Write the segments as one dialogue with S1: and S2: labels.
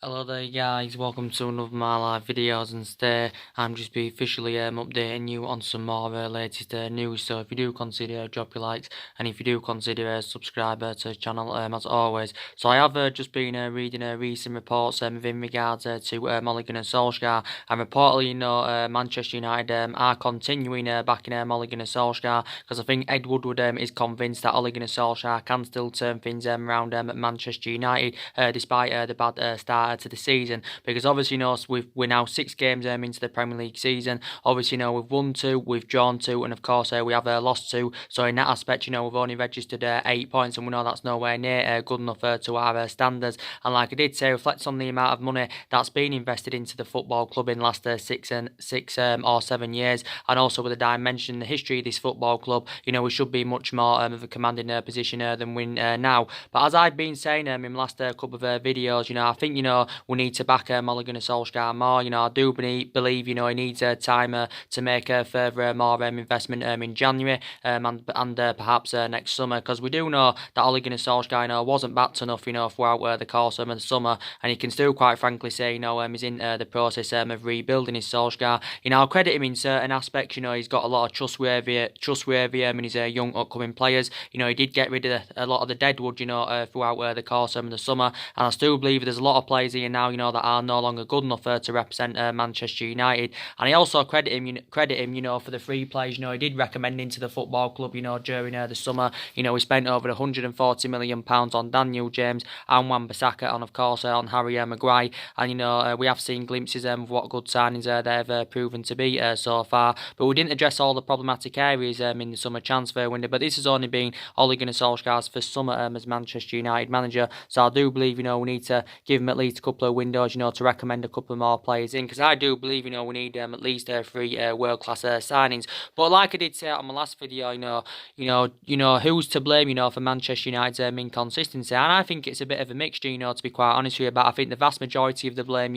S1: Hello there guys, welcome to another of my live videos, and today I'm just be officially updating you on some more latest news. So if you do consider drop your likes, and if you do consider subscribe to the channel as always. So I have just been reading recent reports within regards to Ole Gunnar Solskjaer, and reportedly Manchester United are continuing backing Ole Gunnar Solskjaer, because I think Ed Woodward is convinced that Ole Gunnar Solskjaer can still turn things around at Manchester United despite the bad start to the season, because obviously we're now 6 games into the Premier League season. Obviously we've won 2, we've drawn 2, and of course we have lost 2. So in that aspect we've only registered 8 points, and we know that's nowhere near good enough to our standards. And like I did say, reflects on the amount of money that's been invested into the football club in the last 6 or 7 years, and also with the dimension, the history of this football club. We should be much more of a commanding position than we now. But as I've been saying in the last couple of videos, I think we need to back Ole Gunnar Solskjaer more. I do believe he needs time to make a further more investment in January and perhaps next summer, because we do know that Ole Gunnar Solskjaer wasn't backed enough throughout the course of the summer, and he can still quite frankly say he's in the process of rebuilding his Solskjaer. I'll credit him in certain aspects. He's got a lot of trustworthy in his young upcoming players. He did get rid of a lot of the deadwood throughout the course of the summer, and I still believe there's a lot of players here now that are no longer good enough to represent Manchester United. And I also credit him for the free players he did recommend into the football club during the summer. We spent over £140 million on Daniel James and Wan-Bissaka, and of course on Harry Maguire. And we have seen glimpses of what good signings they've proven to be so far, but we didn't address all the problematic areas in the summer transfer window. But this has only been Ole Gunnar Solskjaer's first summer as Manchester United manager, so I do believe we need to give him at least a couple of windows to recommend a couple more players in, because I do believe we need at least 3 world-class signings. But like I did say on my last video, who's to blame for Manchester United's inconsistency? And I think it's a bit of a mixture, to be quite honest with you. But I think the vast majority of the blame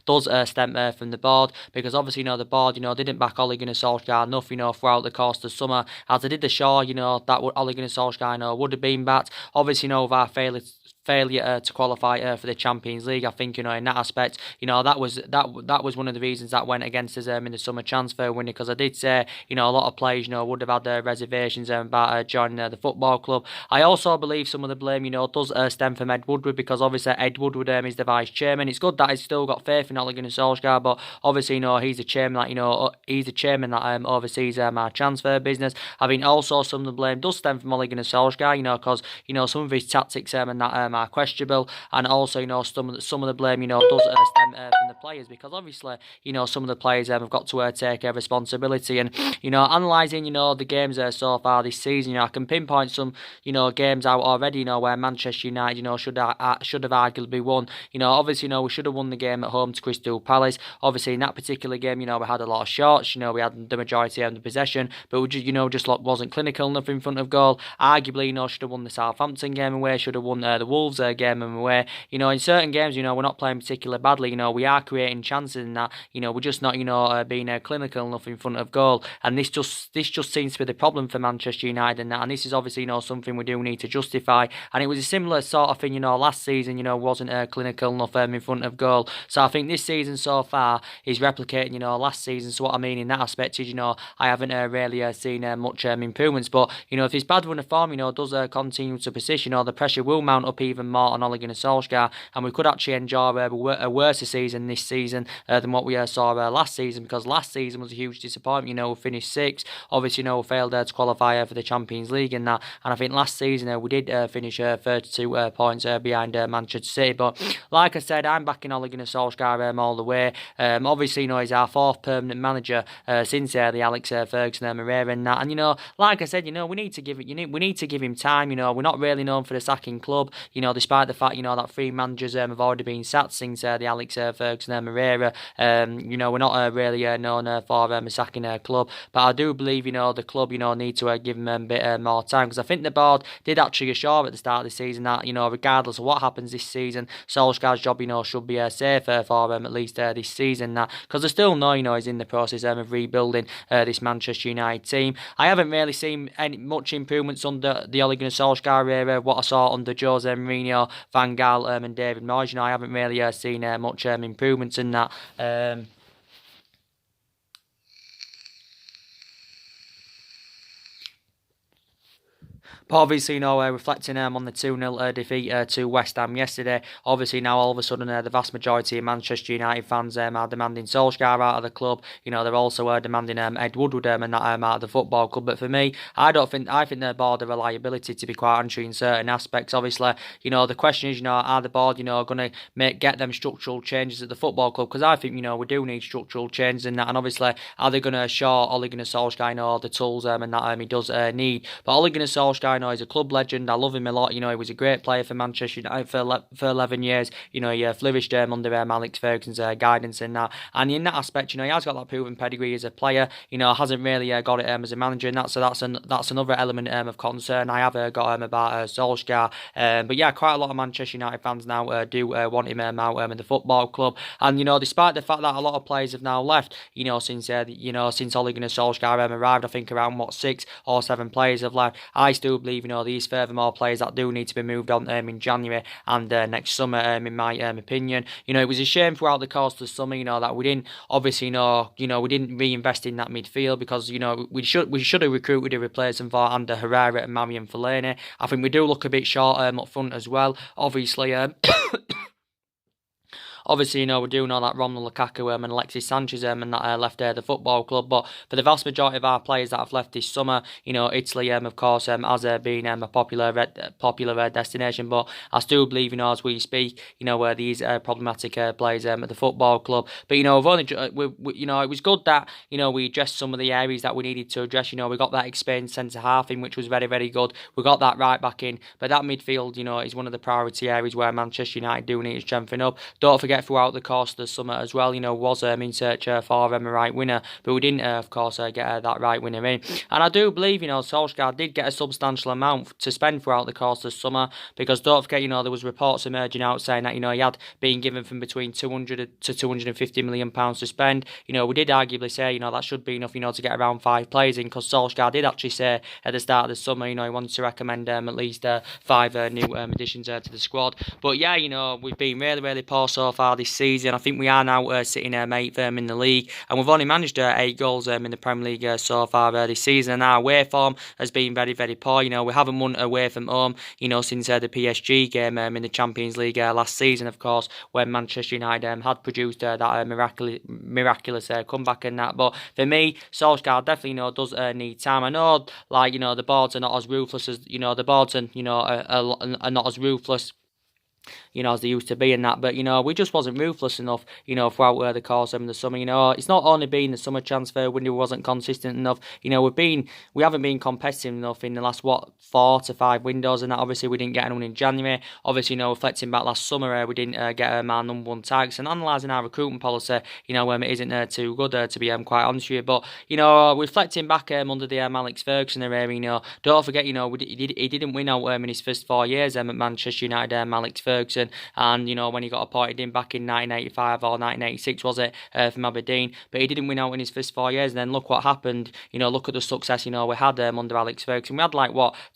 S1: does stem from the board, because obviously the board didn't back Ole Gunnar Solskjaer enough throughout the course of the summer, as they did the show that Ole Gunnar Solskjaer would have been backed. Obviously with our failure to qualify for the Champions League, I think in that aspect that was one of the reasons that went against us in the summer transfer window, because I did say a lot of players would have had reservations about joining the football club. I also believe some of the blame does stem from Ed Woodward, because obviously Ed Woodward is the vice chairman. It's good that he's still got faith in Ole Gunnar Solskjaer, but obviously he's the chairman that oversees our transfer business. I think also some of the blame does stem from Ole Gunnar Solskjaer, because some of his tactics and that are questionable, and also some of the blame does stem from the players, because obviously some of the players have got to take responsibility. And analysing the games so far this season, I can pinpoint some games out already where Manchester United should have arguably won. Obviously we should have won the game at home to Crystal Palace. Obviously in that particular game we had a lot of shots, we had the majority of the possession, but we just wasn't clinical enough in front of goal. Arguably should have won the Southampton game away, should have won the Wolves game away. In certain games we're not playing particularly badly. We are creating chances in that. We're just not being clinical enough in front of goal, and this just seems to be the problem for Manchester United. And this is obviously something we do need to justify. And it was a similar sort of thing last season. Wasn't clinical enough in front of goal. So I think this season so far is replicating last season. So what I mean in that aspect is I haven't really seen much improvements. But if this bad run of form does continue to persist, the pressure will mount up even more on Ole Gunnar Solskjaer, and we could actually enjoy a worse season this season than what we saw last season, because last season was a huge disappointment. We finished 6th. Obviously we failed to qualify for the Champions League and that, and I think last season we did finish 32 points behind Manchester City. But like I said, I'm backing Ole Gunnar Solskjaer all the way. Obviously he's our 4th permanent manager since the Alex Ferguson era and that, and like I said, we need to give him time. We're not really known for the sacking club, despite the fact that 3 managers have already been sacked since the Alex Ferguson era. We're not really known for sacking a club, but I do believe the club need to give him a bit more time, because I think the board did actually assure at the start of the season that regardless of what happens this season, Solskjaer's job should be safer for at least this season, that because I still know he's in the process of rebuilding this Manchester United team. I haven't really seen much improvements under the Ole Gunnar Solskjaer era. What I saw under Jose Mourinho, Van Gaal, and David Moyes. You know, I haven't really seen much improvements in that. But obviously, you know, reflecting on the 2-0 defeat to West Ham yesterday, obviously now all of a sudden the vast majority of Manchester United fans are demanding Solskjaer out of the club. You know, they're also demanding Ed Woodward and that out of the football club. But for me, I think they're border reliability, to be quite honest, in certain aspects. Obviously, you know, the question is, you know, are the board, you know, going to get them structural changes at the football club? Because I think, you know, we do need structural changes in that. And obviously, are they going to show Ole Gunnar Solskjaer, you know, the tools and that he does need? But Ole Gunnar Solskjaer, you know, he's a club legend. I love him a lot. You know, he was a great player for Manchester United for 11 years. You know, he flourished under Alex Ferguson's guidance in that. And in that aspect, you know, he has got that proven pedigree as a player. You know, hasn't really got it as a manager, and that's another element of concern I have got about Solskjaer. But yeah, quite a lot of Manchester United fans now do want him out in the football club. And you know, despite the fact that a lot of players have now left, you know, since Ole Gunnar Solskjaer arrived, I think around 6 or 7 players have left. I still believe, you know, these furthermore players that do need to be moved on in January and next summer, in my opinion. You know, it was a shame throughout the course of the summer, you know, that we didn't obviously we didn't reinvest in that midfield, because, you know, we should have recruited a replacement for Ander Herrera and Marian Fellaini. I think we do look a bit short up front as well. Obviously, Obviously, you know, we do know that Romelu Lukaku and Alexis Sanchez and that left the football club, but for the vast majority of our players that have left this summer, you know, Italy, of course, has been a popular destination, but I still believe, you know, as we speak, you know, these problematic players at the football club. But, you know, you know, it was good that, you know, we addressed some of the areas that we needed to address. You know, we got that experienced centre half in, which was very, very good. We got that right back in, but that midfield, you know, is one of the priority areas where Manchester United do need to strengthen up. Don't forget, throughout the course of the summer as well, you know, was in search for a right winner, but we didn't, of course, get that right winner in. And I do believe, you know, Solskjaer did get a substantial amount to spend throughout the course of the summer, because don't forget, you know, there was reports emerging out saying that, you know, he had been given from between 200 to 250 million pounds to spend. You know, we did arguably say, you know, that should be enough, you know, to get around 5 players in, because Solskjaer did actually say at the start of the summer, you know, he wanted to recommend at least 5 new additions to the squad. But yeah, you know, we've been really, really poor so far this season. I think we are now sitting 8th in the league, and we've only managed 8 goals in the Premier League so far this season. And our away form has been very, very poor. You know, we haven't won away from home, you know, since the PSG game in the Champions League last season, of course, when Manchester United had produced that miraculous comeback and that. But for me, Solskjaer definitely, you know, does need time. I know, like, you know, the boards are not as ruthless as, you know, the boards and, you know, are not as ruthless, you know, as they used to be in that. But, you know, we just wasn't ruthless enough, you know, throughout the course of the summer. You know, it's not only been the summer transfer window wasn't consistent enough. You know, we haven't been competitive enough in the last, 4 to 5 windows, and that obviously we didn't get anyone in January. Obviously, you know, reflecting back last summer, we didn't get our number 1 targets, and analysing our recruitment policy, you know, it isn't too good, to be quite honest with you. But, you know, reflecting back under the Alex Ferguson era, you know, don't forget, you know, he didn't win out in his first 4 years at Manchester United, Alex Ferguson. And, you know, when he got appointed in back in 1985 or 1986, was it, from Aberdeen, but he didn't win out in his first 4 years. And then look what happened. You know, look at the success, you know, we had under Alex Ferguson. We had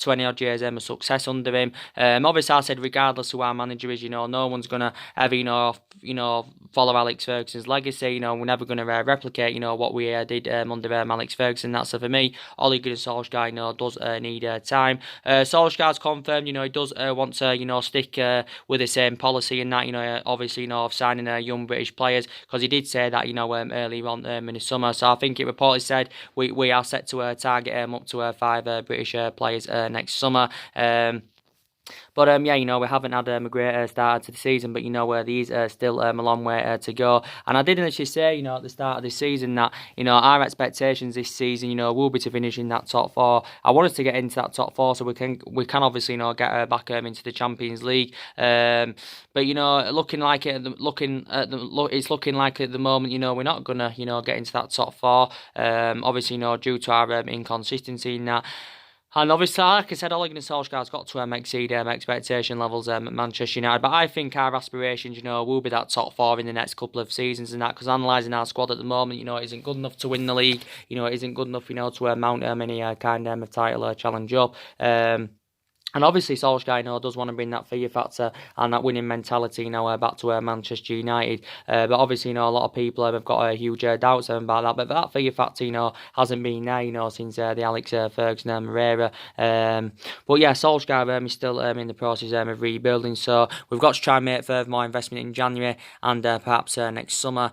S1: 20 odd years of success under him. Obviously, I said, regardless who our manager is, you know, no one's gonna ever, you know, follow Alex Ferguson's legacy. You know, we're never gonna replicate, you know, what we did under Alex Ferguson. That's for me. Ole Gunnar Solskjaer, you know, does need time. Solskjaer's confirmed, you know, he does want to, you know, stick with the same policy and that, you know, obviously, you know, of signing young British players, because he did say that, you know, earlier on in the summer. So I think it reportedly said we are set to target up to 5 British players next summer. But yeah, you know, we haven't had a great start to the season, but, you know, these are still a long way to go. And I did actually say, you know, at the start of the season that, you know, our expectations this season, you know, will be to finish in that top 4. I want us to get into that top 4 so we can obviously, you know, get back into the Champions League. But, you know, it's looking like at the moment, you know, we're not gonna, you know, get into that top 4. Obviously, you know, due to our inconsistency in that. And obviously, like I said, Ole Gunnar Solskjaer's got to exceed expectation levels at Manchester United. But I think our aspirations, you know, will be that top 4 in the next couple of seasons and that. Because analysing our squad at the moment, you know, it isn't good enough to win the league. You know, it isn't good enough, you know, to mount any kind of title challenge up. And obviously, Solskjaer, does want to bring that fear factor and that winning mentality, back to Manchester United. But obviously, a lot of people have got huge doubts about that. But that fear factor, hasn't been there, since the Alex Ferguson era. But yeah, Solskjaer is still in the process of rebuilding. So we've got to try and make further more investment in January and perhaps next summer.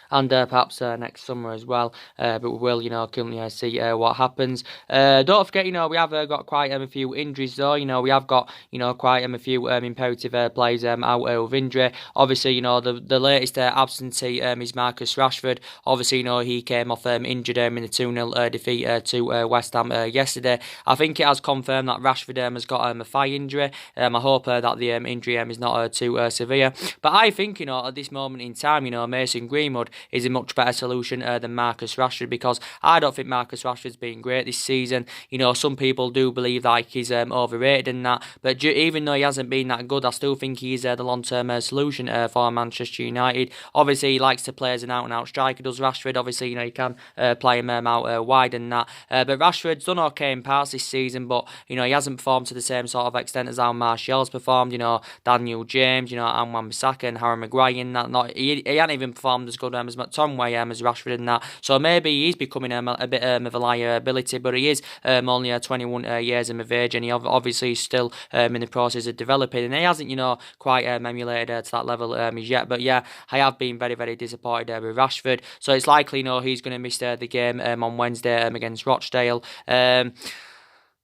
S1: And perhaps next summer as well. But we will, currently see what happens. Don't forget, we have got quite a few injuries though. We have got, quite a few imperative players out with injury. Obviously, the latest absentee is Marcus Rashford. Obviously, he came off injured in the 2-0 defeat to West Ham yesterday. I think it has confirmed that Rashford has got a thigh injury. I hope that the injury is not too severe. But I think, at this moment in time, Mason Greenwood is a much better solution than Marcus Rashford, because I don't think Marcus Rashford's been great this season. Some people do believe that he's overrated and that, but even though he hasn't been that good, I still think he's the long-term solution for Manchester United. Obviously, he likes to play as an out-and-out striker, does Rashford. Obviously, you can play him out wide and that. But Rashford's done okay in parts this season, but, he hasn't performed to the same sort of extent as how Martial's performed. Daniel James, and Wan-Bissaka and Harry Maguire and that. He hasn't even performed as good as McTominay as Rashford and that. So maybe he's becoming a bit of a liability, but he is only 21 years of age, and he obviously is still in the process of developing, and he hasn't, quite emulated to that level as yet. But yeah, I have been very, very disappointed with Rashford. So it's likely, he's going to miss the game on Wednesday against Rochdale. But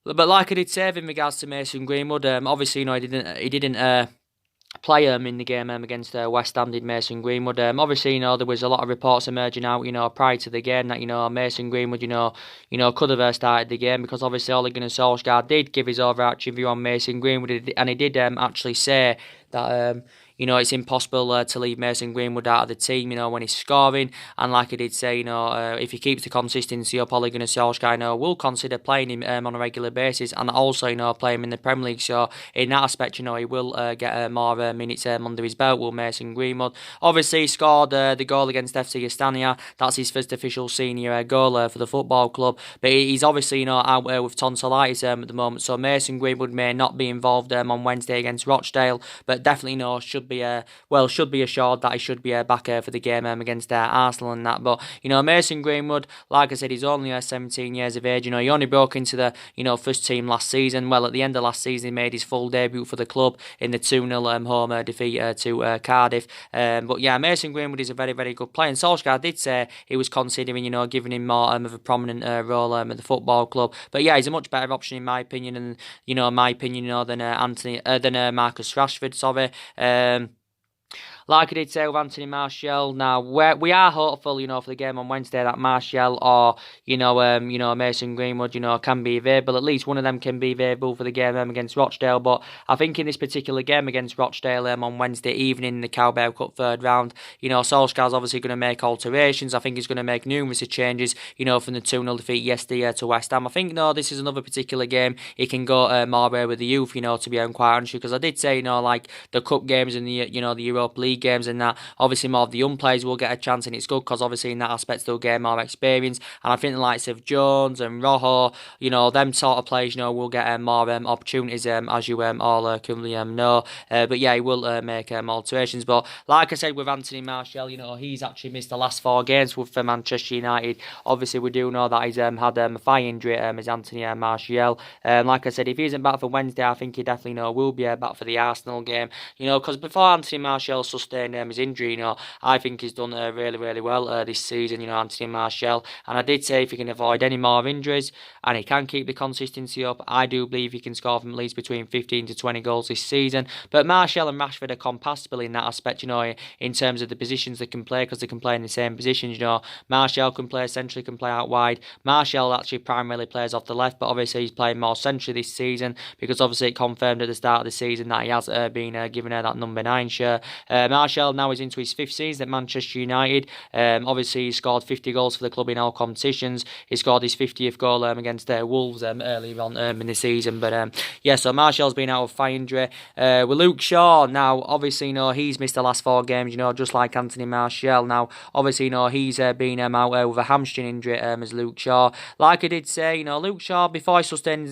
S1: like I did say in regards to Mason Greenwood, obviously, he didn't play in the game against West Ham, did Mason Greenwood. Obviously, there was a lot of reports emerging out, prior to the game that, Mason Greenwood, could have started the game, because obviously Ole Gunnar Solskjaer did give his overarching view on Mason Greenwood, and he did actually say that it's impossible to leave Mason Greenwood out of the team, when he's scoring. And like I did say, if he keeps the consistency up, Ole Gunnar Solskjaer, will consider playing him on a regular basis, and also, play him in the Premier League. So in that aspect, he will get more minutes under his belt, will Mason Greenwood. Obviously, he scored the goal against FC Astana. That's his first official senior goal for the football club. But he's obviously, out with tonsillitis at the moment. So Mason Greenwood may not be involved on Wednesday against Rochdale, but definitely, should be assured that he should be back for the game against Arsenal and that. But Mason Greenwood, like I said, he's only 17 years of age. He only broke into the first team last season. Well, at the end of last season, he made his full debut for the club in the 2-0 home defeat to Cardiff. But yeah, Mason Greenwood is a very, very good player. And Solskjaer did say he was considering giving him more of a prominent role at the football club. But yeah, he's a much better option in my opinion, and than Marcus Rashford. Sorry. Like I did say with Anthony Martial, now we are hopeful, for the game on Wednesday that Martial or Mason Greenwood, can be available. At least one of them can be available for the game against Rochdale. But I think in this particular game against Rochdale on Wednesday evening in the Carabao Cup third round, Solskjaer's obviously going to make alterations. I think he's going to make numerous changes, from the 2-0 defeat yesterday to West Ham. I think this is another particular game he can go more with the youth, to be quite honest, because I did say, like the cup games and the the Europa League games and that, obviously more of the young players will get a chance, and it's good because obviously in that aspect they'll gain more experience. And I think the likes of Jones and Rojo, them sort of players, will get more opportunities, as you all currently know. But yeah, he will make alterations. But like I said with Anthony Martial, he's actually missed the last 4 games for Manchester United. Obviously, we do know that he's had a thigh injury as Anthony Martial. Like I said, if he isn't back for Wednesday, I think he definitely will be back for the Arsenal game. Because before Anthony Martial sustained his injury, I think he's done really, really well this season, Anthony Martial. And I did say if he can avoid any more injuries and he can keep the consistency up, I do believe he can score from at least between 15 to 20 goals this season. But Martial and Rashford are compatible in that aspect, in terms of the positions they can play, because they can play in the same positions. Martial can play centrally, can play out wide. Martial actually primarily plays off the left, but obviously he's playing more centrally this season because obviously it confirmed at the start of the season that he has been given that number 9 shirt. Martial now is into his 5th season at Manchester United. Obviously, he scored 50 goals for the club in all competitions. He scored his 50th goal against Wolves earlier on in the season. But yeah, so Martial's been out of thigh injury. With Luke Shaw, now, obviously, he's missed the last 4 games, just like Anthony Martial. Now, obviously, he's been out with a hamstring injury as Luke Shaw. Like I did say, Luke Shaw, before he sustained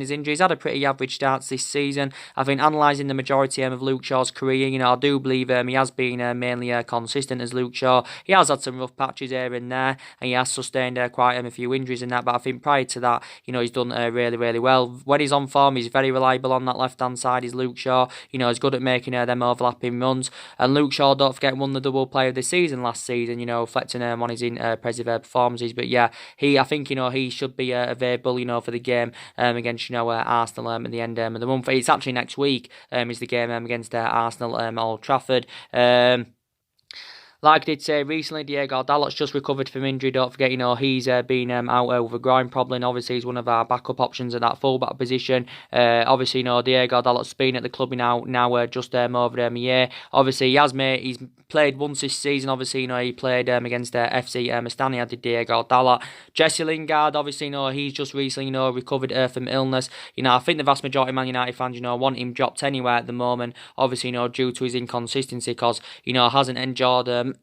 S1: his injury, he's had a pretty average start this season. I think analysing the majority of Luke Shaw's career, I do believe he has been mainly consistent as Luke Shaw. He has had some rough patches here and there, and he has sustained quite a few injuries in that, but I think prior to that, he's done really, really well. When he's on form, he's very reliable on that left-hand side, is Luke Shaw. He's good at making them overlapping runs, and Luke Shaw, don't forget, won the double player of the season last season, reflecting on his impressive performances. But yeah, I think he should be available, for the game against, Arsenal at the end of the month. It's actually next week is the game against Arsenal at Old Trafford. Like I did say recently, Diego Dalot's just recovered from injury. Don't forget, he's been out with a groin problem. Obviously, he's one of our backup options at that fullback position. Obviously, Diego Dalot's been at the club now just over a year. Obviously, he's played once this season. Obviously, he played against FC Mestania, did Diego Dalot. Jesse Lingard, obviously, he's just recently, recovered from illness. I think the vast majority of Man United fans, want him dropped anywhere at the moment. Obviously, due to his inconsistency, because, hasn't enjoyed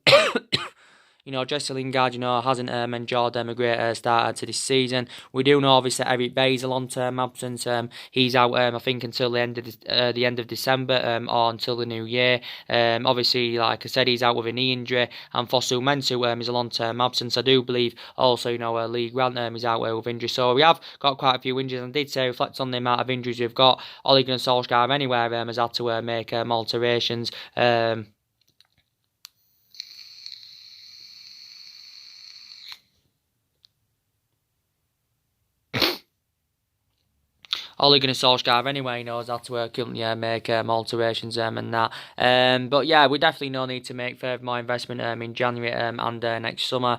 S1: Jesse Lingard, hasn't enjoyed a great start to this season. We do know, obviously, Eric Bailly's a long-term absence. He's out, I think, until the end of December or until the new year. Obviously, like I said, he's out with a knee injury, and Fosu Mensah is a long-term absence. I do believe also, Lee Grant is out with injury. So we have got quite a few injuries, and I did say, reflect on the amount of injuries we've got. Ole Gunnar Solskjaer anywhere has had to make alterations. Ole Gunnar Solskjaer anyway knows how to make alterations and that. But yeah, we definitely no need to make further more investment in January and next summer.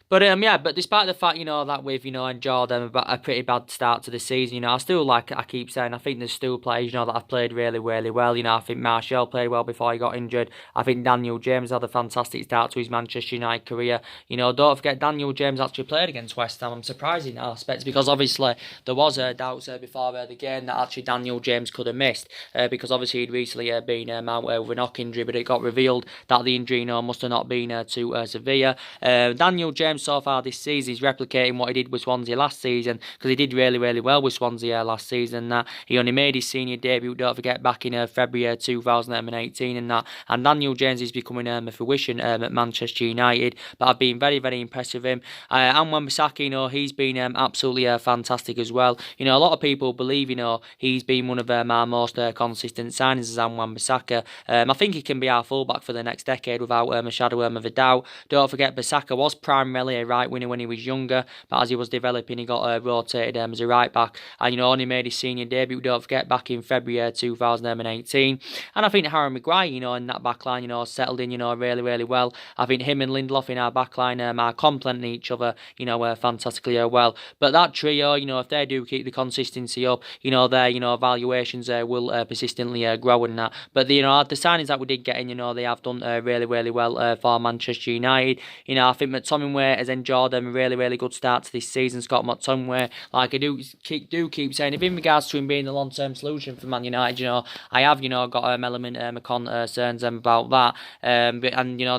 S1: But despite the fact, that we've, enjoyed a pretty bad start to the season, I still, like I keep saying, I think there's still players, that have played really, really well. I think Martial played well before he got injured. I think Daniel James had a fantastic start to his Manchester United career. Don't forget, Daniel James actually played against West Ham. I'm surprised in that aspect, because obviously there was doubts before the game that actually Daniel James could have missed, because obviously he'd recently been out with a knock injury, but it got revealed that the injury, must have not been too severe. Daniel James so far this season is replicating what he did with Swansea last season, because he did really, really well with Swansea last season. That he only made his senior debut, don't forget, back in February 2018 and Daniel James is becoming a fruition at Manchester United, but I've been very, very impressed with him. And Wan-Bissaka, he's been absolutely fantastic as well. A lot of people believe he's been one of our most consistent signings as Wan-Bissaka. I think he can be our fullback for the next decade without a shadow of a doubt. Don't forget, Bissaka was primarily a right winger when he was younger, but as he was developing, he got rotated as a right back, and only made his senior debut, don't forget, back in February 2018. And I think Harry Maguire, in that back line, settled in, really, really well. I think him and Lindelof in our back line are complementing each other, fantastically well. But that trio, if they do keep the consistency up, their valuations will persistently grow and that. But the signings that we did get in, they have done really, really well for Manchester United. I think McTominay has enjoyed a really, really good start to this season. Scott McTominay, like I do keep saying, if in regards to him being the long-term solution for Man United, I have, got element of concerns about that. And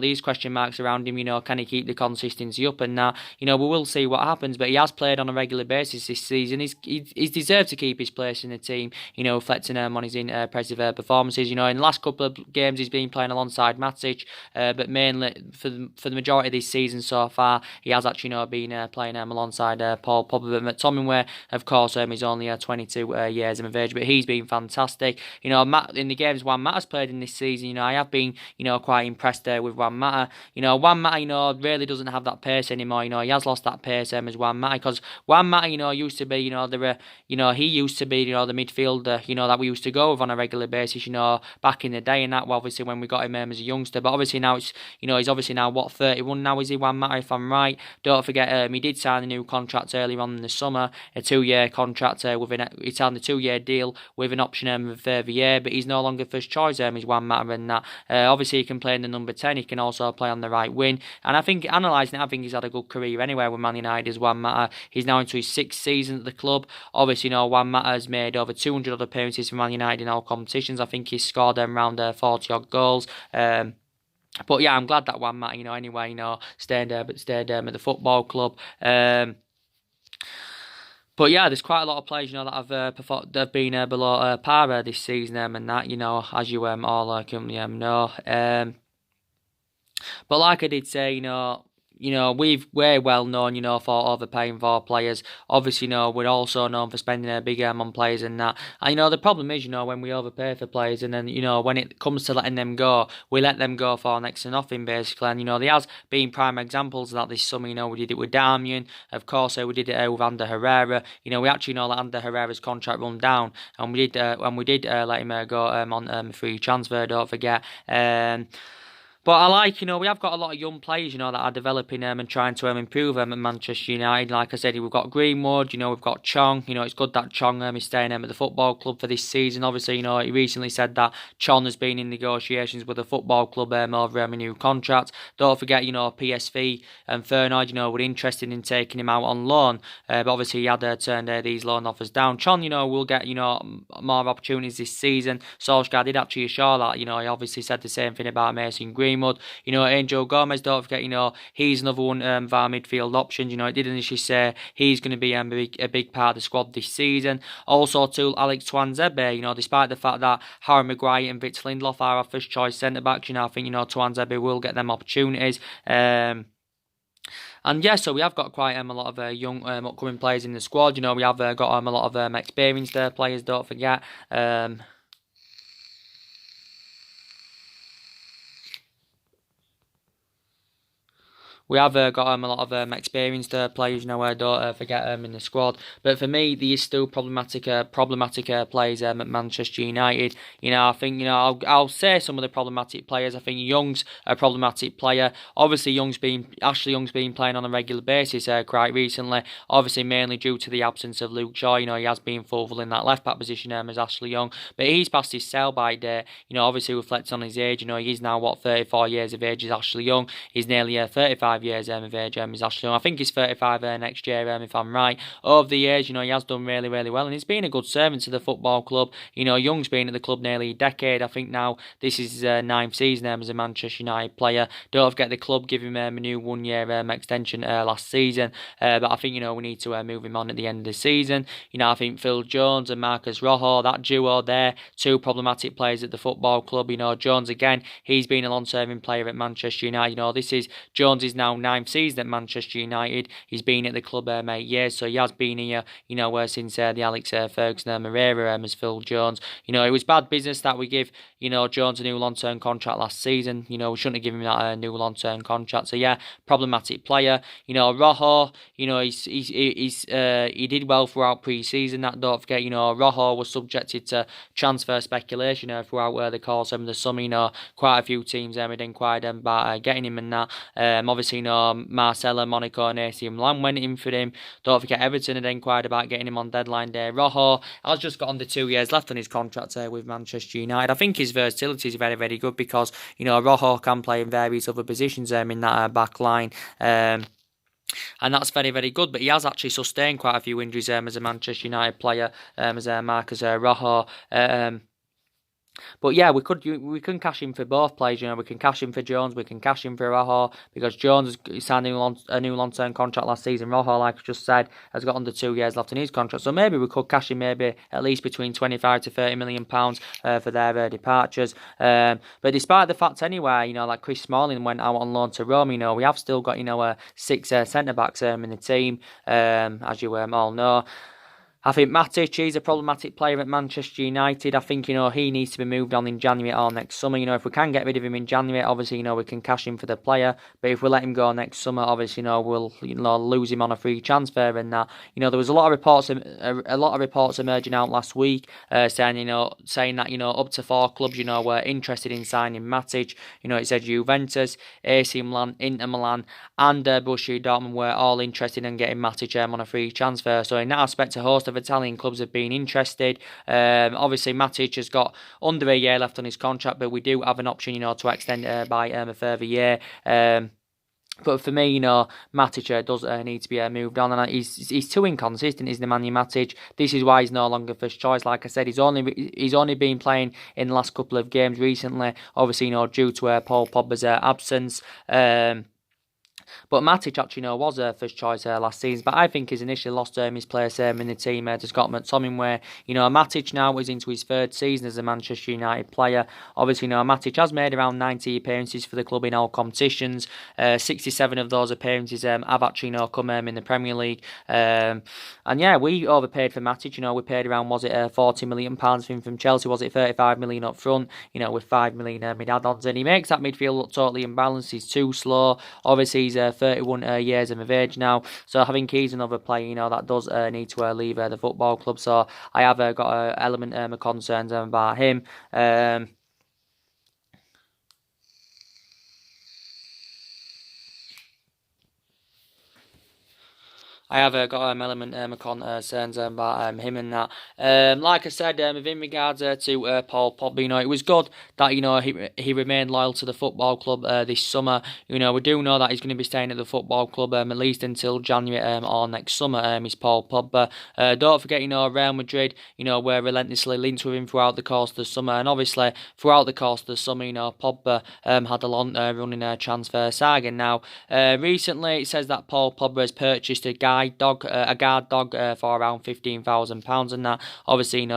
S1: these question marks around him, can he keep the consistency up and that? We will see what happens, but he has played on a regular basis this season. He's deserved to keep his place in the team, reflecting on his impressive performances. In the last couple of games he's been playing alongside Matic, but mainly for the majority of this season so far, he has actually been playing alongside Paul Pogba. But McTominay, of course, is only 22 years of age, but he's been fantastic. In the games Juan Mata's played in this season, I have been quite impressed with Juan Mata. Juan Mata, really doesn't have that pace anymore. He has lost that pace as Juan Mata, because Juan Mata, used to be, he used to be, the midfielder, that we used to go with on a regular basis, back in the day, and that, obviously, when we got him as a youngster. But obviously now it's, he's obviously now, 31 now, is he, Juan Mata, if I'm right. Don't forget, he did sign a new contract earlier on in the summer, a 2-year contract he signed a 2-year deal with an option of a further year, but he's no longer first choice. Is Juan Mata in that. Obviously, he can play in the number 10. He can also play on the right wing. And I think, analysing it, I think he's had a good career anyway with Man United as Juan Mata. He's now into his 6th season at the club. Obviously, Juan Mata has made over 200 odd appearances for Man United in all competitions. I think he's scored around 40 odd goals. But yeah, I'm glad that Juan Mata, anyway, stayed at the football club. But yeah, there's quite a lot of players, that have been below par this season, and that, as you all currently know. But like I did say, we're well known, for overpaying for players. Obviously, we're also known for spending a big on players and that. And, the problem is, when we overpay for players and then, when it comes to letting them go, we let them go for next to nothing, basically. And, there has been prime examples of that this summer. We did it with Darmian. Of course, we did it with Ander Herrera. We actually know that Ander Herrera's contract run down. And we did let him go on free transfer, don't forget. But I like, we have got a lot of young players, that are developing and trying to improve at Manchester United. Like I said, we've got Greenwood, we've got Chong. It's good that Chong is staying at the football club for this season. Obviously, he recently said that Chong has been in negotiations with the football club over a new contract. Don't forget, PSV and Feyenoord, were interested in taking him out on loan. But obviously, he had turned these loan offers down. Chong, will get, more opportunities this season. Solskjaer did actually assure that, he obviously said the same thing about Mason Greenwood. Angel Gomez, don't forget, he's another one of our midfield options. It did initially say he's going to be a big part of the squad this season. Also, to Alex Tuanzebe, despite the fact that Harry Maguire and Victor Lindelof are our first choice centre-backs, I think, Tuanzebe will get them opportunities. And yeah, so we have got quite a lot of young upcoming players in the squad. We have got a lot of experienced players, don't forget. We have got a lot of experienced players, don't forget in the squad. But for me, there is still problematic players at Manchester United. I think, I'll say some of the problematic players. I think Young's a problematic player. Obviously, Ashley Young's been playing on a regular basis quite recently. Obviously, mainly due to the absence of Luke Shaw. He has been fulfilling that left-back position as Ashley Young. But he's past his sell-by date. Obviously, reflects on his age. He is now, 34 years of age is Ashley Young. He's nearly 35 years of age is Ashley Young. I think he's 35 next year, if I'm right. Over the years, he has done really, really well, and he's been a good servant to the football club. Young's been at the club nearly a decade. I think now this is his 9th season as a Manchester United player. Don't forget the club give him a new 1-year extension last season, but I think we need to move him on at the end of the season. I think Phil Jones and Marcus Rojo, that duo there, two problematic players at the football club. Jones again, he's been a long-serving player at Manchester United. Jones is now 9th season at Manchester United. He's been at the club 8 years, so he has been here, since the Alex Ferguson era as Phil Jones. It was bad business that we give, Jones a new long-term contract last season. We shouldn't have given him that new long-term contract. So yeah, problematic player. Rojo, he did well throughout pre-season. That don't forget, Rojo was subjected to transfer speculation throughout the course of the summer. Quite a few teams have inquired about getting him and that. Obviously, Marcelo, Monaco and AC Milan went in for him. Don't forget Everton had inquired about getting him on deadline day. Rojo has just got under 2 years left on his contract with Manchester United. I think his versatility is very, very good because, Rojo can play in various other positions in that back line. And that's very, very good. But he has actually sustained quite a few injuries as a Manchester United player, as Marcus Rojo. But yeah, we can cash in for both players. We can cash in for Jones, we can cash in for Rojo, because Jones signed a new long-term contract last season. Rojo, like I just said, has got under 2 years left in his contract. So maybe we could cash in maybe at least between 25 to 30 million pounds for their departures. But despite the fact anyway, like Chris Smalling went out on loan to Rome, we have still got 6 centre backs in the team, as you all know. I think Matic, he's a problematic player at Manchester United. I think, he needs to be moved on in January or next summer. If we can get rid of him in January, obviously, we can cash in for the player. But if we let him go next summer, obviously, we'll, lose him on a free transfer and that. There was a lot of reports emerging out last week, saying that, up to 4 clubs, were interested in signing Matic. It said Juventus, AC Milan, Inter Milan, and Borussia Dortmund were all interested in getting Matic on a free transfer. So in that aspect, a host of Italian clubs have been interested. Obviously, Matic has got under a year left on his contract, but we do have an option, to extend it by a further year. But for me, Matic does need to be moved on, and he's too inconsistent, isn't he, Matic? This is why he's no longer first choice. Like I said, he's only been playing in the last couple of games recently. Obviously, due to Paul Pogba's absence. But Matic actually was first choice last season. But I think he's initially lost his place in the team to Scott McTominay, where Matic now is into his 3rd season as a Manchester United player. Obviously, Matic has made around 90 appearances for the club in all competitions. 67 of those appearances have actually come in the Premier League. And yeah, we overpaid for Matic. We paid around, was it £40 million for him from Chelsea? Was it 35 million up front? With 5 million mid add-ons, and he makes that midfield look totally imbalanced. He's too slow. Obviously, he's 31 years of age now, so I think he's another player that does need to leave the football club. So I have got an element of concerns about him. I have got an element of concerns about him and that. Like I said, in regards to Paul Pogba, it was good that he remained loyal to the football club this summer. We do know that he's going to be staying at the football club at least until January or next summer. Is Paul Pogba. Don't forget, Real Madrid, were relentlessly linked with him throughout the course of the summer, and obviously throughout the course of the summer, Pogba had a long running transfer saga. Now, recently it says that Paul Pogba has purchased a guard dog for around £15,000, and that obviously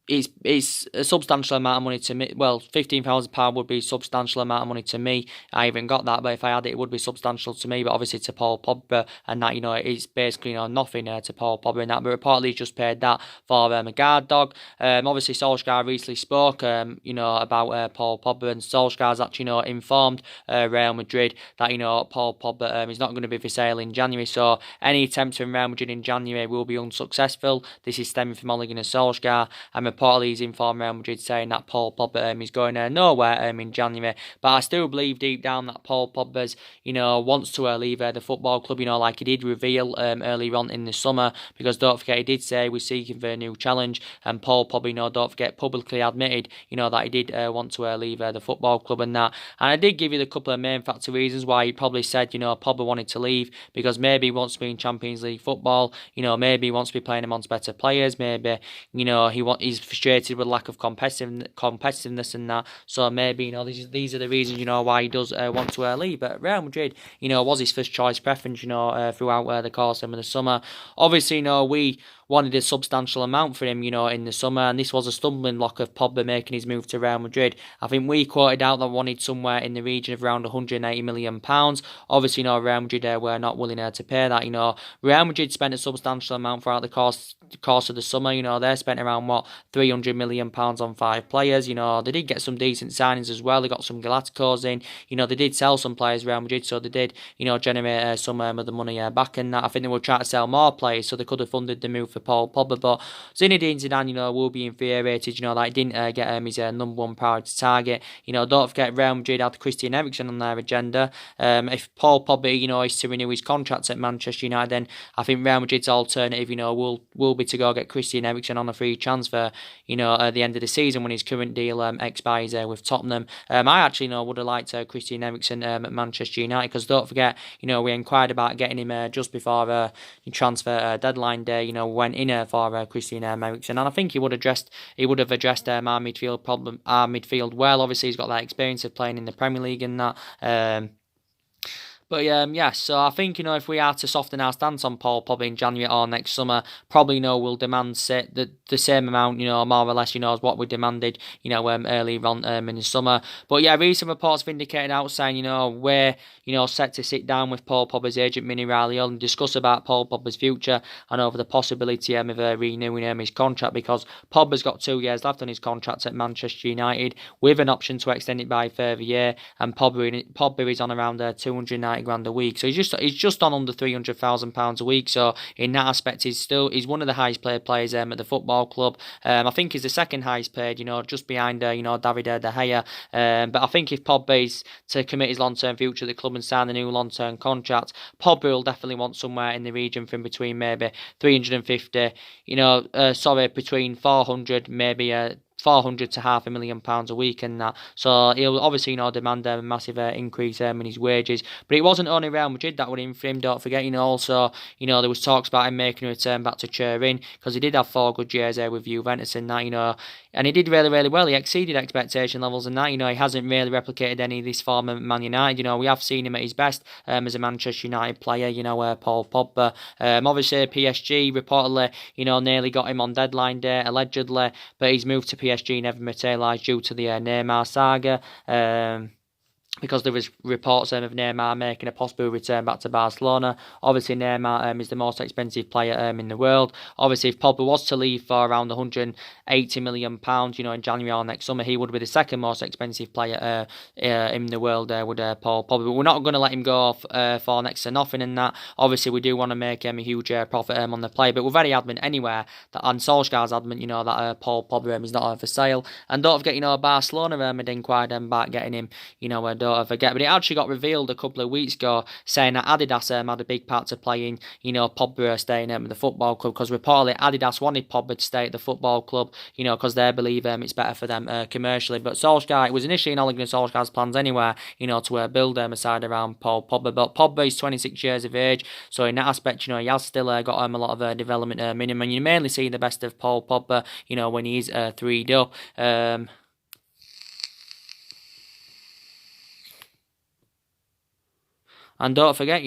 S1: it's a substantial amount of money to me. Well, £15,000 would be a substantial amount of money to me. I haven't got that, but if I had it, it would be substantial to me. But obviously to Paul Pogba, and that it's basically nothing to Paul Pogba and that. But reportedly he's just paid that for a guard dog. Obviously Solskjaer recently spoke about Paul Pogba, and Solskjaer's actually informed Real Madrid that Paul Pogba is not going to be for sale in January. So any attempts from Real Madrid in January will be unsuccessful. This is stemming from Ole Gunnar Solskjaer, and reportedly he's informed Real Madrid saying that Paul Pogba is going nowhere in January. But I still believe deep down that Paul Pogba's wants to leave the football club, like he did reveal earlier on in the summer, because don't forget he did say he was seeking for a new challenge, and Paul Pogba, don't forget, publicly admitted that he did want to leave the football club and that. And I did give you the couple of main factor reasons why he probably said Pogba wanted to leave, because maybe he wants to be in Champions League football, maybe he wants to be playing amongst better players, maybe he's frustrated with lack of competitiveness and that. So maybe these are the reasons why he does want to leave. But Real Madrid was his first choice preference throughout the course of the summer. Obviously we wanted a substantial amount for him in the summer, and this was a stumbling block of Pogba making his move to Real Madrid. I think we quoted out that we wanted somewhere in the region of around £180 million. Obviously Real Madrid were not willing to pay that. Real Madrid spent a substantial amount throughout the course of the summer. They spent around £300 million on 5 players. They did get some decent signings as well. They got some Galacticos in. They did sell some players, Real Madrid, so they did generate some of the money back, and that I think they were trying to sell more players, so they could have funded the move for Paul Pogba. But Zinedine Zidane will be infuriated that he didn't get his number one priority target. Don't forget Real Madrid had Christian Eriksen on their agenda. If Paul Pogba is to renew his contract at Manchester United, then I think Real Madrid's alternative will be to go get Christian Eriksen on a free transfer at the end of the season when his current deal expires with Tottenham. I actually would have liked Christian Eriksen at Manchester United, because don't forget we inquired about getting him just before transfer deadline day. Went in for Christian Eriksen, and I think he would have addressed our midfield well. Obviously he's got that experience of playing in the Premier League and that. But yeah, so I think, if we are to soften our stance on Paul Pogba in January or next summer, probably, we'll demand the same amount, more or less, as what we demanded, earlier on in the summer. But yeah, recent reports have indicated out saying, we're, set to sit down with Paul Pogba's agent, Mini Raiola, and discuss about Paul Pogba's future and over the possibility of renewing his contract, because Pogba's got 2 years left on his contract at Manchester United with an option to extend it by a further year, and Pogba is on around 290 grand a week, so he's just on under £300,000 a week. So in that aspect, he's one of the highest paid players at the football club. I think he's the second highest paid, just behind David De Gea. But I think if Pogba is to commit his long-term future at the club and sign a new long-term contract, Pogba will definitely want somewhere in the region from between maybe 350, between 400, maybe 400 to £500,000 a week and that. So he'll obviously, demand a massive increase in his wages. But it wasn't only Real Madrid that were in for him, don't forget, also, there was talks about him making a return back to Turin, because he did have 4 good years there with Juventus and that, and he did really, really well. He exceeded expectation levels and that, he hasn't really replicated any of this form at Man United. We have seen him at his best as a Manchester United player, Paul Pogba. Obviously, PSG reportedly, nearly got him on deadline day, allegedly, but he's moved to PSG never materialised due to the Neymar saga. Because there was reports of Neymar making a possible return back to Barcelona. Obviously, Neymar is the most expensive player in the world. Obviously, if Pogba was to leave for around £180 million, in January or next summer, he would be the second most expensive player in the world, would Paul Pogba. But we're not going to let him go for next to nothing in that. Obviously, we do want to make him a huge profit on the play, but we're very adamant anywhere, and Solskjaer's adamant, that Paul Pogba is not for sale. And don't forget, Barcelona had inquired about getting him, don't forget. But it actually got revealed a couple of weeks ago, saying that Adidas had a big part to play in, Pogba staying at the football club, because reportedly Adidas wanted Pogba to stay at the football club, because they believe it's better for them commercially. But Solskjaer, it was initially in Ole Gunnar Solskjaer's plans anyway, to build a side around Paul Pogba. But Pogba is 26 years of age, so in that aspect, he has still got a lot of development minimum. And you mainly see the best of Paul Pogba, when he's 3'd up. And don't forget,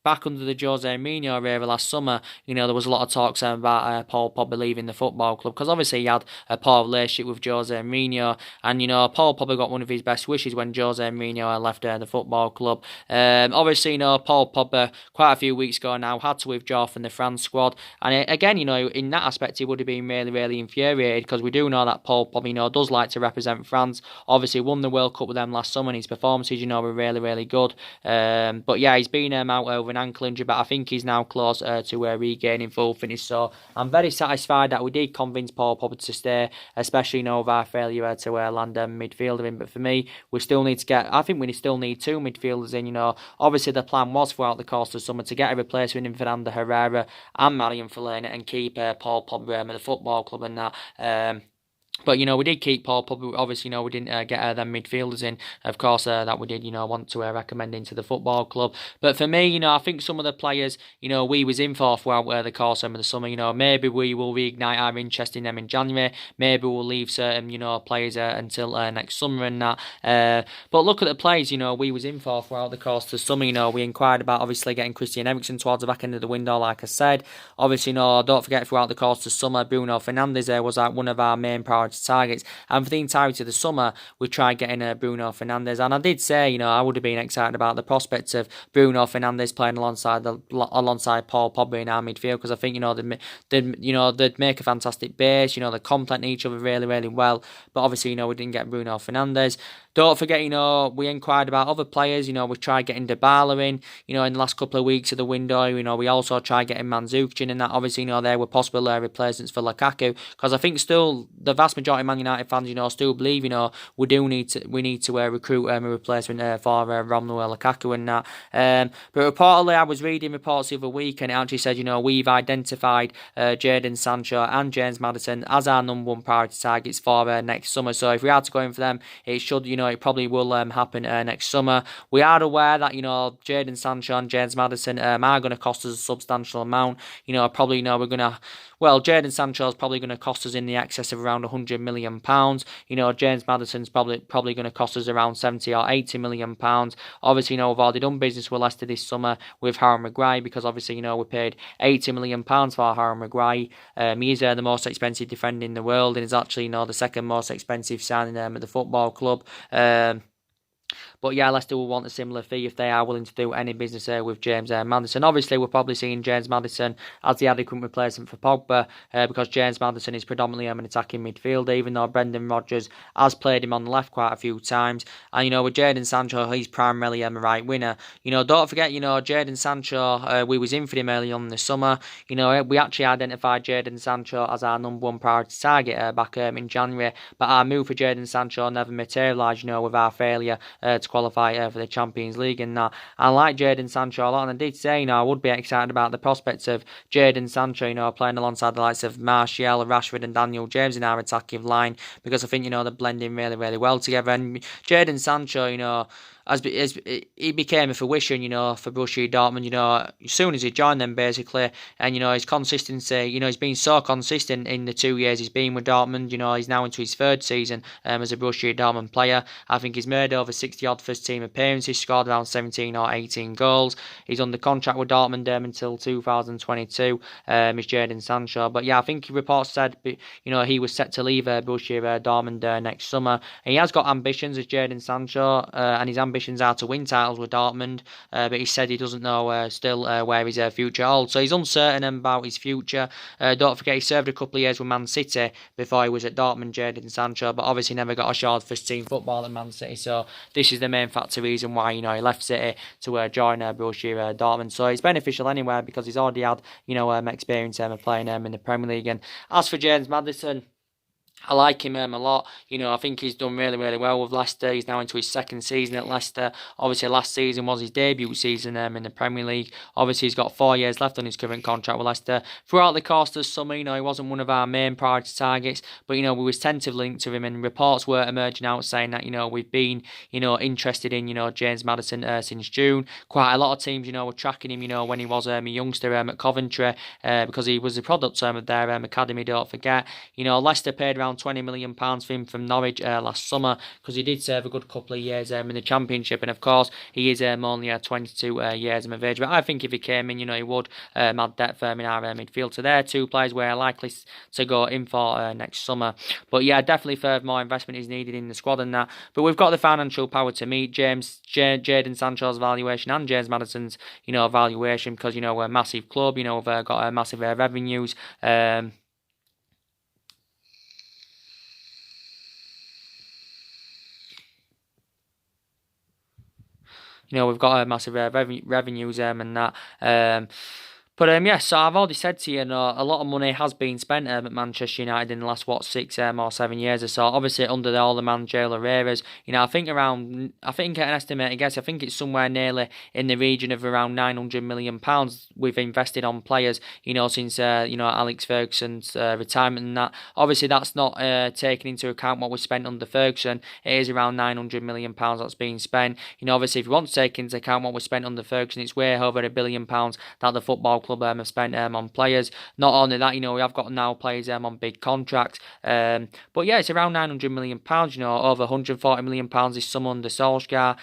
S1: back under the Jose Mourinho era last summer, there was a lot of talks about Paul Pogba leaving the football club, because obviously he had a poor relationship with Jose Mourinho, and Paul Pogba got one of his best wishes when Jose Mourinho left the football club. Obviously, Paul Pogba quite a few weeks ago now had to withdraw from the France squad, and again, in that aspect, he would have been really, really infuriated, because we do know that Paul Pogba, does like to represent France. Obviously, won the World Cup with them last summer, and his performances, were really, really good. But yeah, he's been out over an ankle injury, but I think he's now close to regaining full fitness. So I'm very satisfied that we did convince Paul Pogba to stay, especially with our failure to land a midfielder in. But for me, we still need to I think we still need 2 midfielders in. Obviously the plan was throughout the course of the summer to get a replacement in Fernando Herrera and Marian Fellaini and keep Paul Pogba at the football club and that. But, we did keep Paul Pogba. Obviously, we didn't get them midfielders in, of course, that we did, want to recommend into the football club. But for me, I think some of the players, we was in for throughout the course of the summer, maybe we will reignite our interest in them in January. Maybe we'll leave certain, players until next summer and that. But look at the players, we was in for throughout the course of the summer. We inquired about, obviously, getting Christian Eriksen towards the back end of the window, like I said. Obviously, don't forget, throughout the course of the summer, Bruno Fernandes was one of our main priorities targets, and for the entirety of the summer we tried getting Bruno Fernandes, and I did say I would have been excited about the prospect of Bruno Fernandes playing alongside Paul Pogba in our midfield, because I think they'd make a fantastic base, they complement each other really, really well. But obviously we didn't get Bruno Fernandes. Don't forget, we inquired about other players. We tried getting Dybala in the last couple of weeks of the window. We also tried getting Mandzukic in, and that obviously, they were possible replacements for Lukaku, because I think still the vast majority of Man United fans, still believe, we need to recruit a replacement for Romelu Lukaku and that. But reportedly, I was reading reports the other week, and it actually said, we've identified Jadon Sancho and James Maddison as our number 1 priority targets for next summer. So if we are to go in for them, it should, it probably will happen next summer. We are aware that, Jadon Sancho and James Maddison are going to cost us a substantial amount. Probably, we're well, Jadon Sancho is probably going to cost us in the excess of around £100 million. James Maddison's probably going to cost us around £70 or £80 million. Obviously, we've already done business with Leicester this summer with Harry Maguire, because obviously, we paid £80 million for Harry Maguire. He's the most expensive defender in the world, and is actually, the second most expensive signing at the football club. But yeah, Leicester will want a similar fee if they are willing to do any business with James Maddison. Obviously, we're probably seeing James Maddison as the adequate replacement for Pogba, because James Maddison is predominantly an attacking midfielder, even though Brendan Rodgers has played him on the left quite a few times. And, with Jadon Sancho, he's primarily a right winger. Don't forget, Jadon Sancho, we was in for him early on in the summer. We actually identified Jadon Sancho as our number one priority target back in January, but our move for Jadon Sancho never materialised, with our failure to qualify for the Champions League. And I like Jadon Sancho a lot, and I did say, I would be excited about the prospects of Jadon Sancho, playing alongside the likes of Martial, Rashford and Daniel James in our attacking line, because I think, they're blending really, really well together. And Jadon Sancho, as he became a fruition, for Borussia Dortmund, as soon as he joined them, basically. And, his consistency, he's been so consistent in the 2 years he's been with Dortmund. He's now into his third season as a Borussia Dortmund player. I think he's made over 60-odd first-team appearances, scored around 17 or 18 goals. He's under contract with Dortmund until 2022, is Jadon Sancho. But yeah, I think reports said, he was set to leave Borussia Dortmund next summer. And he has got ambitions as Jadon Sancho, and his ambitions are to win titles with Dortmund, but he said he doesn't know still where his future holds. So he's uncertain about his future. Don't forget, he served a couple of years with Man City before he was at Dortmund, Jadon Sancho, but obviously never got a shot of first-team football at Man City. So this is the main factor reason why, he left City to join Borussia Dortmund. So it's beneficial anyway, because he's already had, experience playing in the Premier League. And as for James Maddison, I like him a lot. I think he's done really, really well with Leicester. He's now into his second season at Leicester. Obviously, last season was his debut season in the Premier League. Obviously, he's got 4 years left on his current contract with Leicester. Throughout the course of the summer, he wasn't one of our main priority targets, but, we was tentatively linked to him, and reports were emerging out saying that, we've been, interested in, James Maddison since June. Quite a lot of teams, were tracking him, when he was a youngster at Coventry, because he was a product of their academy, don't forget. Leicester paid around £20 million for him from Norwich last summer, because he did serve a good couple of years in the Championship, and of course he is only 22 years of age. But I think if he came in, he would add depth in our midfield. So they're two players we're likely to go in for next summer. But yeah, definitely further more investment is needed in the squad and that. But we've got the financial power to meet Jadon Sancho's valuation and James Maddison's valuation, because we're a massive club. We've got massive revenues. We've got massive revenues and that. But yeah, so I've already said to you, a lot of money has been spent at Manchester United in the last 6 or 7 years or so. Obviously under all the managerial eras, I think an estimate, I think it's somewhere nearly in the region of around £900 million we've invested on players, since Alex Ferguson's retirement and that. Obviously that's not taking into account what we spent under Ferguson. It is around £900 million that's being spent. Obviously if you want to take into account what we spent under Ferguson, it's way over £1 billion that the football club have spent on players. Not only that, we have got now players on big contracts. But yeah, it's around £900 million. Over £140 million this summer under Solskjaer.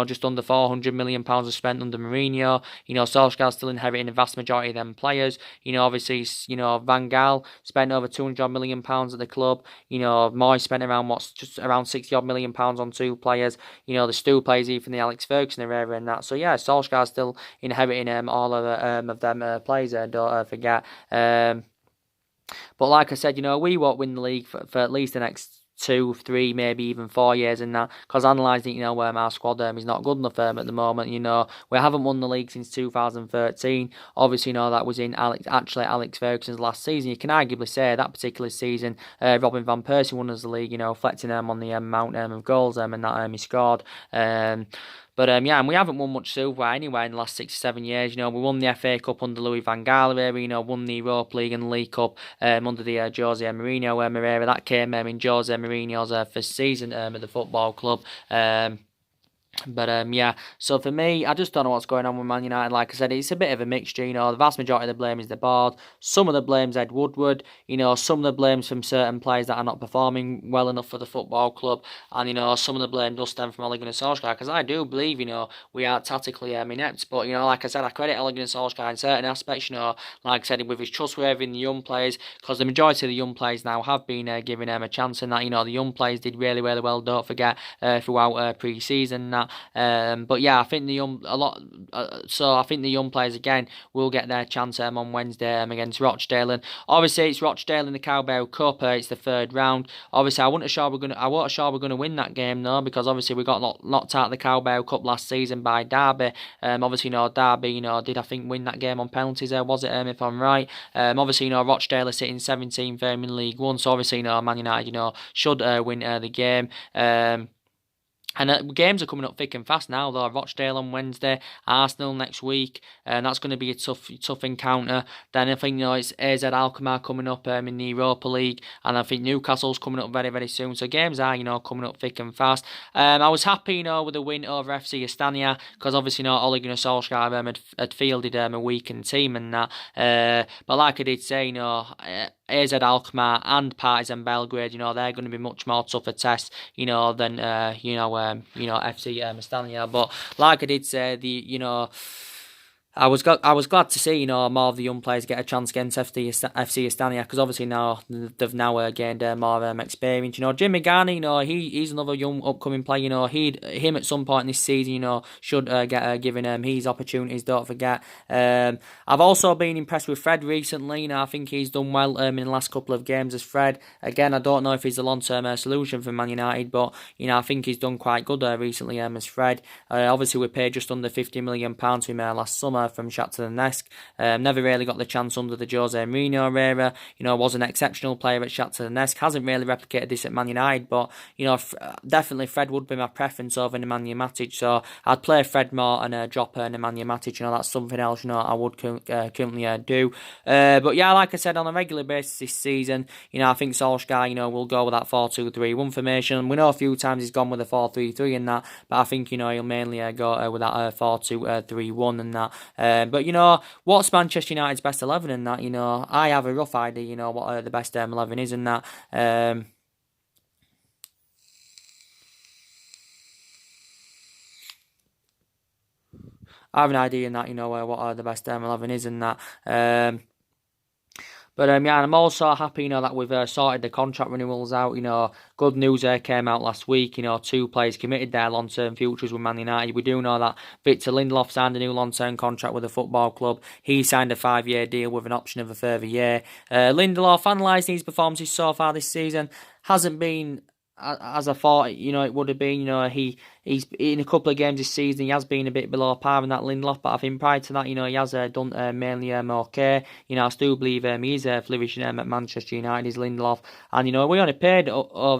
S1: Just under £400 million was spent under Mourinho. Solskjaer's still inheriting the vast majority of them players. Obviously, Van Gaal spent over £200 million at the club. Moyes spent just around £60 million on 2 players. There's 2 players even the Alex Ferguson era and that. So yeah, Solskjaer's still inheriting all of them players, don't forget. But like I said, we won't win the league for at least the next 2, 3, maybe even 4 years and that, because analysing, our squad is not good enough at the moment. We haven't won the league since 2013. Obviously, that was in Alex Ferguson's last season. You can arguably say that particular season, Robin van Persie won us the league, reflecting on the amount of goals and that he scored. But yeah, and we haven't won much silverware anyway in the last 6 or 7 years. We won the FA Cup under Louis van Gaal era, won the Europa League and the League Cup under the Jose Mourinho era. That came in Jose Mourinho's first season at the football club. But yeah, so for me, I just don't know what's going on with Man United. Like I said, it's a bit of a mixture. The vast majority of the blame is the board. Some of the blame's Ed Woodward. Some of the blame's from certain players that are not performing well enough for the football club, and some of the blame does stem from Ole Gunnar Solskjaer. Because I do believe, we are tactically inept. But like I said, I credit Ole Gunnar Solskjaer in certain aspects. Like I said, with his trustworthy in the young players, because the majority of the young players now have been giving him a chance, and that the young players did really really well. Don't forget throughout pre-season that. But yeah, I think the young so I think the young players again will get their chance on Wednesday against Rochdale, and obviously it's Rochdale in the Carabao Cup. It's the third round. Obviously, I wasn't sure we're gonna win that game though, because obviously we got knocked out of the Carabao Cup last season by Derby. Obviously, Derby, did I think win that game on penalties? Was it? If I'm right. Obviously, Rochdale are sitting 17th in League One, so obviously, Man United, should win the game. And games are coming up thick and fast now, though. Rochdale on Wednesday, Arsenal next week, and that's going to be a tough encounter. Then I think it's AZ Alkmaar coming up in the Europa League, and I think Newcastle's coming up very very soon. So games are coming up thick and fast. I was happy with the win over FC Astana, because obviously Ole Gunnar Solskjaer had fielded a weakened team and that. But like I did say, AZ Alkmaar and Partizan Belgrade, they're going to be much more tougher tests, than FC Astana. But like I did say, I was glad to see more of the young players get a chance against FC Astana, because obviously now they've gained more experience. Jimmy Garner, he's another young upcoming player. Him at some point this season, should get given his opportunities. Don't forget. I've also been impressed with Fred recently. I think he's done well in the last couple of games as Fred. Again, I don't know if he's a long-term solution for Man United, but I think he's done quite good recently as Fred. Obviously we paid just under £50 million for him last summer from Shakhtar Donetsk. Never really got the chance under the Jose Mourinho era. Was an exceptional player at Shakhtar Donetsk. Hasn't really replicated this at Man United, but definitely Fred would be my preference over Nemanja Matic. So I'd play Fred more and drop Nemanja Matic. That's something else I would currently do. But yeah, like I said, on a regular basis this season, I think Solskjaer will go with that 4-2-3-1 formation. We know a few times he's gone with a 4-3-3 and that, but I think he'll mainly go with that 4-2-3-1 and that. But what's Manchester United's best 11 and that? I have a rough idea. What the best 11 is and that. I have an idea in that. What the best 11 is and that. But yeah, I'm also happy, that we've sorted the contract renewals out. Good news came out last week. 2 players committed their long-term futures with Man United. We do know that Victor Lindelof signed a new long-term contract with the football club. He signed a 5-year deal with an option of a further year. Lindelof, analysing his performances so far this season, hasn't been as I thought, it would have been. He's in a couple of games this season. He has been a bit below par in that Lindelof, but I think prior to that, he has done mainly okay. I still believe he is flourishing at Manchester United. Is Lindelof, and we only paid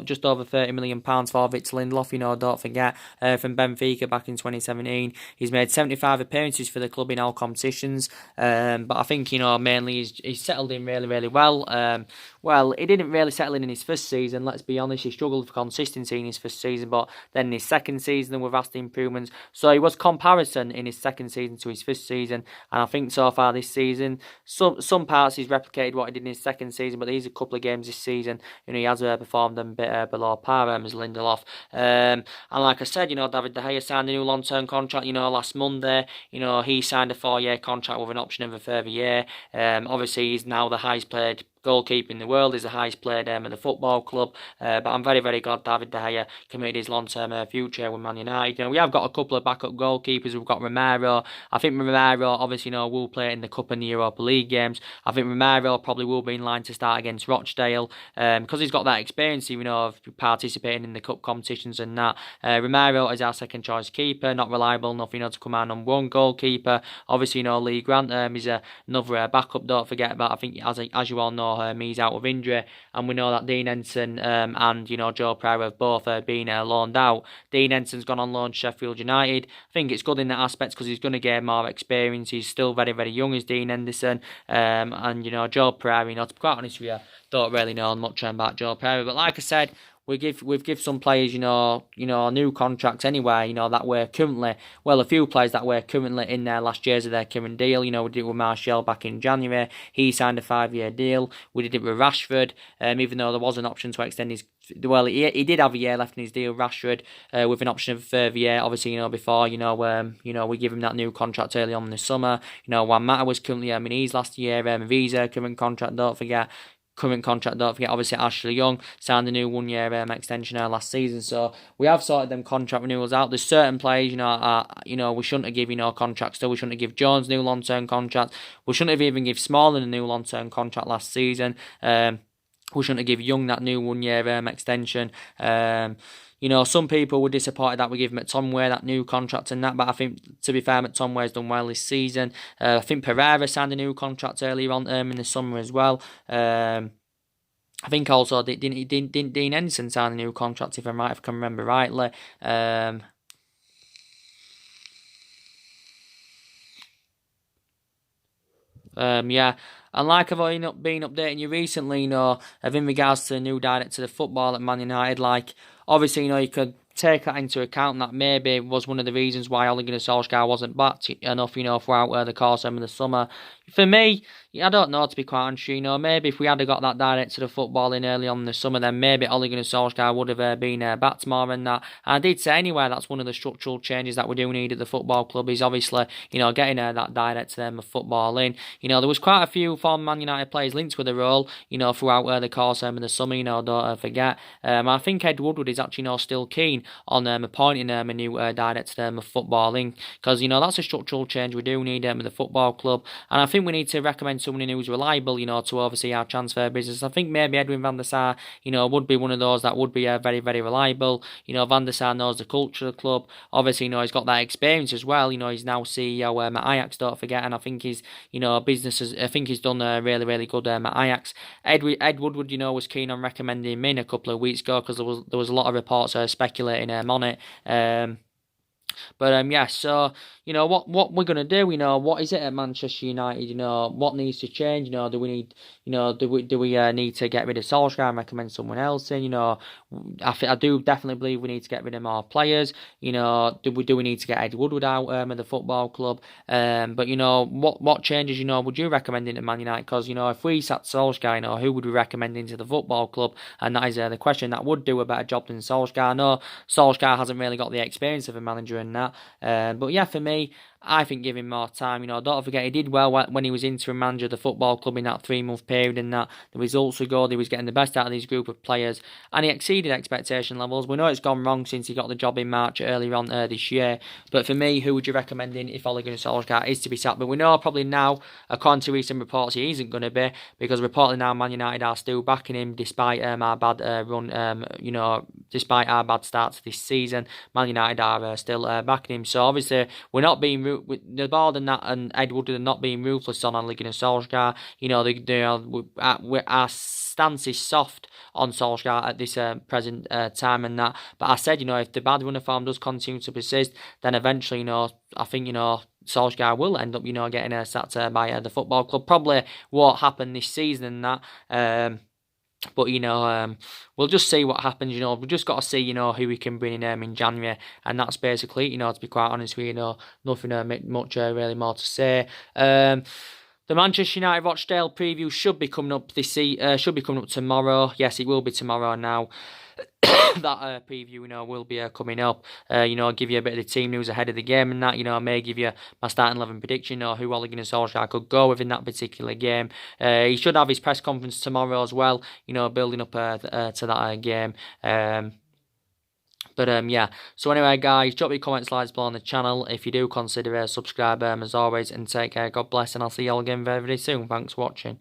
S1: just over £30 million for Victor Lindelof. Don't forget from Benfica back in 2017. He's made 75 appearances for the club in all competitions. But I think mainly he's settled in really really well. Well, he didn't really settle in his first season. Let's be honest, he struggled for consistency in his first season, but then in his second season there were vast improvements. So he was comparison in his second season to his first season, and I think so far this season, some parts he's replicated what he did in his second season, but these are a couple of games this season, he has performed a bit below par as Lindelof. And like I said, David De Gea signed a new long-term contract, last Monday. He signed a 4-year contract with an option of a further year. Obviously he's now the highest paid goalkeeper in the world, is the highest played at the football club, but I'm very very glad David De Gea committed his long-term future with Man United. We have got a couple of backup goalkeepers. We've got Romero. I think Romero obviously will play in the Cup and the Europa League games. I think Romero probably will be in line to start against Rochdale, because he's got that experience of participating in the Cup competitions and that. Romero is our second choice keeper, not reliable enough to come out on one goalkeeper. Obviously Lee Grant is another backup, don't forget about. I think as you all know, he's out of injury, and we know that Dean Henson and Joe Pryor have both been loaned out. Dean Henson's gone on loan to Sheffield United. I think it's good in that aspect because he's going to get more experience. He's still very very young as Dean Henderson, and Joe Pryor, to be quite honest with you, don't really know much about Joe Pryor. But like I said, we've give some players, new contracts anyway, that were currently, well, a few players that were currently in their last years of their current deal. We did it with Martial back in January. He signed a 5-year deal. We did it with Rashford, even though there was an option to extend his. Well, he did have a year left in his deal, Rashford, with an option of a further year. Obviously, before, we give him that new contract early on in the summer. Juan Mata was currently his last year. Visa, current contract, don't forget. Obviously, Ashley Young signed a new 1-year extension last season. So we have sorted them contract renewals out. There's certain players, we shouldn't have given contracts to. We shouldn't have given Jones new long-term contract. We shouldn't have even given Smalling a new long-term contract last season. We shouldn't have given Young that new 1-year extension. Some people were disappointed that we gave McTominay that new contract and that, but I think, to be fair, McTominay's done well this season. I think Pereira signed a new contract earlier on in the summer as well. I think also didn't Dean Henderson sign a new contract, if I can remember rightly. Yeah. And like I've been updating you recently, in regards to the new director of football at Man United, obviously, you could take that into account. That maybe was one of the reasons why Ole Gunnar Solskjaer wasn't backed enough, throughout the course of the summer. For me, I don't know, to be quite honest. Maybe if we had got that director of football in early on in the summer, then maybe Ole Gunnar Solskjaer would have been backed more than that. And I did say anyway, that's one of the structural changes that we do need at the football club, is obviously, getting that director of football in. There was quite a few former Man United players linked with the role, throughout the course of the summer, don't forget. I think Ed Woodward is actually, still keen on appointing a new director of footballing, because, that's a structural change we do need at the football club. And I think we need to recommend someone who's reliable, to oversee our transfer business. I think maybe Edwin van der Sar, would be one of those that would be very, very reliable. Van der Sar knows the culture of the club. Obviously, he's got that experience as well. He's now CEO at Ajax, don't forget, and I think his, I think he's done really, really good at Ajax. Ed Woodward, was keen on recommending him in a couple of weeks ago, because there was a lot of reports speculating on it. But so what we're gonna do, what is it at Manchester United, what needs to change, do we need, do we need to get rid of Solskjaer and recommend someone else in, I do definitely believe we need to get rid of more players, do we need to get Ed Woodward out of the football club, but what changes, would you recommend into Man United? Because if we sat Solskjaer, who would we recommend into the football club? And that is the question that would do a better job than Solskjaer. No, Solskjaer hasn't really got the experience of a manager in that. But yeah, for me, I think give him more time. Don't forget, he did well when he was interim manager of the football club in that 3-month period, and that the results were good. He was getting the best out of his group of players, and he exceeded expectation levels. We know it's gone wrong since he got the job in March earlier on this year. But for me, who would you recommend in if Ole Gunnar Solskjaer is to be sacked? But we know probably now, according to recent reports, he isn't going to be, because reportedly now Man United are still backing him despite our bad run. Despite our bad start to this season, Man United are still backing him. So obviously, we're not being the board and Ed Woodward are not being ruthless on Ole Gunnar Solskjaer. Our stance is soft on Solskjaer at this present time and that. But I said, if the bad run of form does continue to persist, then eventually, I think, Solskjaer will end up, getting sacked by the football club. Probably won't happen this season and that. But, we'll just see what happens, We've just got to see, who we can bring in January. And that's basically, to be quite honest with you, nothing much really more to say. The Manchester United Rochdale preview should be coming up tomorrow. Yes, it will be tomorrow now. That preview, will be coming up. I'll give you a bit of the team news ahead of the game and that. I may give you my starting 11 prediction, who Ole Gunnar Solskjaer could go with in that particular game. He should have his press conference tomorrow as well, building up to that game. But yeah, so anyway, guys, drop your comments, slides below on the channel if you do consider subscribe, as always, and take care. God bless, and I'll see you all again very, very soon. Thanks for watching.